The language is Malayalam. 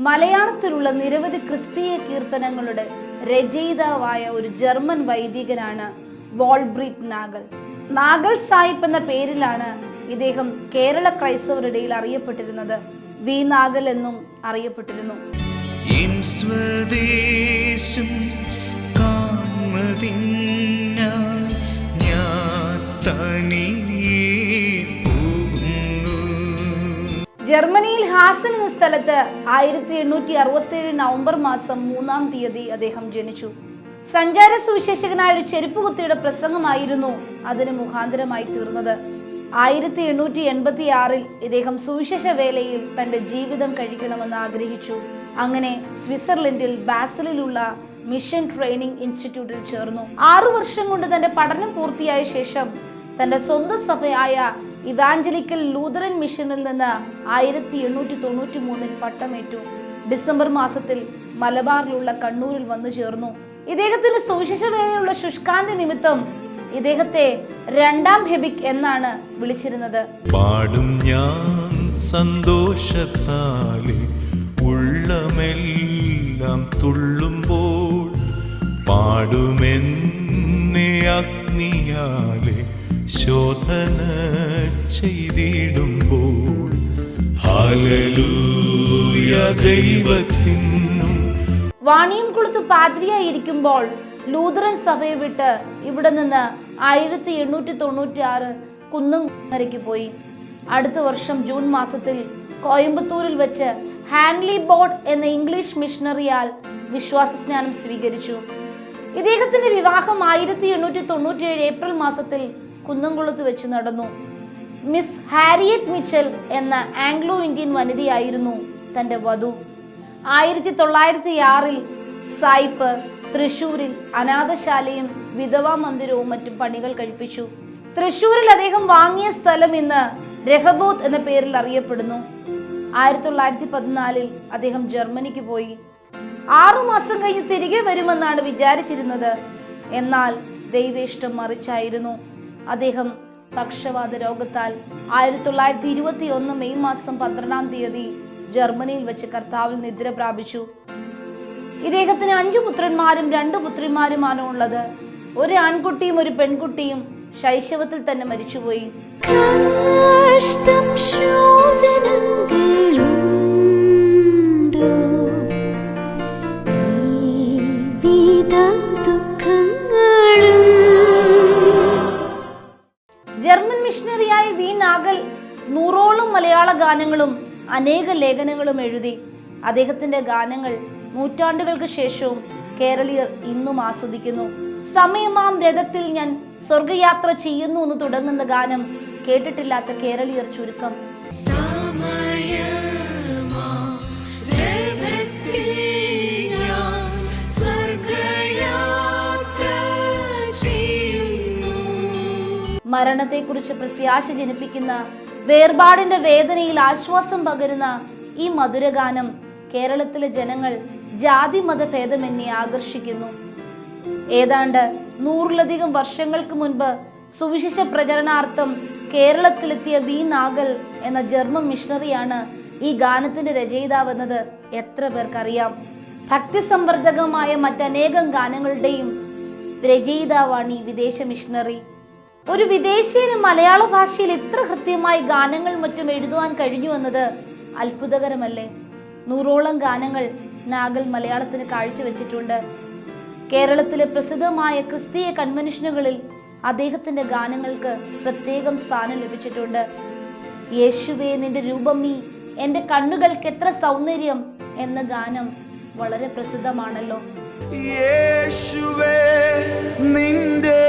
മലയാളത്തിലുള്ള നിരവധി ക്രിസ്തീയ കീർത്തനങ്ങളുടെ രചയിതാവായ ഒരു ജർമ്മൻ വൈദികനാണ് വോൾബ്രീറ്റ് നാഗൽ. നാഗൽ സാഹിബ് എന്ന പേരിലാണ് ഇദ്ദേഹം കേരള ക്രൈസ്തവരുടെയിൽ അറിയപ്പെട്ടിരുന്നത്. വി നാഗൽ എന്നും അറിയപ്പെട്ടിരുന്നു. ജർമ്മനിയിൽ ഹാസൻ എന്ന സ്ഥലത്ത് 1867 നവംബർ മാസം 3-ാം തീയതി അദ്ദേഹം ജനിച്ചു. സഞ്ചാര സുവിശേഷകനായ ഒരു ചെരുപ്പുകുത്തിയുടെ പ്രസംഗമായിരുന്നു അതിന് മുഖാന്തരമായി തീർന്നത്. 1886 ഇദ്ദേഹം സുവിശേഷ വേലയിൽ തന്റെ ജീവിതം കഴിക്കണമെന്ന് ആഗ്രഹിച്ചു. അങ്ങനെ സ്വിറ്റ്സർലൻഡിൽ ബാസലിലുള്ള മിഷൻ ട്രെയിനിങ് ഇൻസ്റ്റിറ്റ്യൂട്ടിൽ ചേർന്നു. 6 വർഷം കൊണ്ട് തന്റെ പഠനം പൂർത്തിയായ ശേഷം തന്റെ സ്വന്തം സഭയായ ഇവാഞ്ചലിക്കൽ ലൂതറൻ മിഷനിൽ നിന്ന് 1893 പട്ടമേറ്റു. ഡിസംബർ മാസത്തിൽ മലബാറിലുള്ള കണ്ണൂരിൽ വന്നു ചേർന്നു. ഇദ്ദേഹത്തിന് സുവിശേഷ വേലയിലുള്ള ശുഷ്കാന്തി നിമിത്തം ഇദ്ദേഹത്തെ 2-ാം ഹെബിക് എന്നാണ് വിളിച്ചിരുന്നത്. പാടും ഞാൻ സന്തോഷത്താലെ ഉള്ളമെല്ലാം തുള്ളുമ്പോൾ, പാടുമെന്നെ അഗ്നിയാലെ ശോധന ചെയ്തിടുമ്പോൾ, ഹല്ലേലൂയ ദൈവത്തിനും. വാണിയംകുളത്ത് പാദ്രിയായിരിക്കുമ്പോൾ ലൂതറൻ സഭയെ വിട്ട് ഇവിടെ നിന്ന് 1896 കുന്നംകുളങ്ങരയ്ക്ക് പോയി. അടുത്ത വർഷം ജൂൺ മാസത്തിൽ കോയമ്പത്തൂരിൽ വെച്ച് ഹാൻലി ബോർഡ് എന്ന ഇംഗ്ലീഷ് മിഷണറിയാൽ വിശ്വാസസ്നാനം സ്വീകരിച്ചു. ഇദ്ദേഹത്തിന്റെ വിവാഹം 1897 ഏപ്രിൽ മാസത്തിൽ കുന്നംകുളത്ത് വെച്ച് നടന്നു. മിസ് ഹാരിയറ്റ് മിച്ചൽ എന്ന ആംഗ്ലോ ഇന്ത്യൻ വനിതയായിരുന്നു തന്റെ വധു. 1906 സായിപ്പ് തൃശൂരിൽ അനാഥശാലയും വിധവാ മന്ദിരവും മറ്റും പണികൾ കഴിപ്പിച്ചു. തൃശൂരിൽ അദ്ദേഹം വാങ്ങിയ സ്ഥലം ഇന്ന് രഹബോത്ത് എന്ന പേരിൽ അറിയപ്പെടുന്നു. 1914 അദ്ദേഹം ജർമ്മനിക്ക് പോയി. 6 മാസം കഴിഞ്ഞ് തിരികെ വരുമെന്നാണ് വിചാരിച്ചിരുന്നത്. എന്നാൽ ദൈവേഷ്ടം മറിച്ചായിരുന്നു. അദ്ദേഹം പക്ഷവാത രോഗത്താൽ 1921 മെയ് മാസം 12-ാം തീയതി ജർമ്മനിയിൽ വെച്ച് കർത്താവിൽ നിദ്ര പ്രാപിച്ചു. ഇദ്ദേഹത്തിന് 5 പുത്രന്മാരും 2 പുത്രിമാരുമാണ് ഉള്ളത്. ഒരു ആൺകുട്ടിയും ഒരു പെൺകുട്ടിയും ശൈശവത്തിൽ തന്നെ മരിച്ചുപോയി. ജർമ്മൻ മിഷണറിയായ വി നാഗൽ 100ഓളം മലയാള ഗാനങ്ങളും അനേക ലേഖനങ്ങളും എഴുതി. അദ്ദേഹത്തിന്റെ ഗാനങ്ങൾ നൂറ്റാണ്ടുകൾക്ക് ശേഷവും കേരളീയർ ഇന്നും ആസ്വദിക്കുന്നു. സമയമാം രഥത്തിൽ ഞാൻ സ്വർഗയാത്ര ചെയ്യുന്നു എന്ന് തുടങ്ങുന്ന ഗാനം കേട്ടിട്ടില്ലാത്ത കേരളീയർ ചുരുക്കം. മരണത്തെക്കുറിച്ച് പ്രത്യാശ ജനിപ്പിക്കുന്ന, വേർപാടിന്റെ വേദനയിൽ ആശ്വാസം പകരുന്ന ഈ മധുരഗാനം കേരളത്തിലെ ജനങ്ങൾ ജാതി മതഭേദമെന്നെ ആകർഷിക്കുന്നു. ഏതാണ്ട് 100-ലധികം വർഷങ്ങൾക്ക് മുൻപ് സുവിശേഷ പ്രചരണാർത്ഥം കേരളത്തിലെത്തിയ വി നാഗൽ എന്ന ജർമ്മൻ മിഷണറിയാണ് ഈ ഗാനത്തിന്റെ രചയിതാവെന്നത് എത്ര പേർക്കറിയാം. ഭക്തിസംവർദ്ധകമായ മറ്റനേകം ഗാനങ്ങളുടെയും രചയിതാവാണ് ഈ വിദേശ മിഷണറി. ഒരു വിദേശീയന് മലയാള ഭാഷയിൽ ഇത്ര കൃത്യമായി ഗാനങ്ങൾ മറ്റും എഴുതുവാൻ കഴിഞ്ഞു എന്നത് അത്ഭുതകരമല്ലേ? 100ഓളം ഗാനങ്ങൾ നാഗൽ മലയാളത്തിന് കാഴ്ചവെച്ചിട്ടുണ്ട്. കേരളത്തിലെ പ്രസിദ്ധമായ ക്രിസ്തീയ കൺവെൻഷനുകളിൽ അദ്ദേഹത്തിന്റെ ഗാനങ്ങൾക്ക് പ്രത്യേകം സ്ഥാനം ലഭിച്ചിട്ടുണ്ട്. യേശുവേ നിന്റെ രൂപമീ എന്റെ കണ്ണുകൾക്ക് എത്ര സൗന്ദര്യം എന്ന ഗാനം വളരെ പ്രസിദ്ധമാണല്ലോ. യേശുവേ നിന്റെ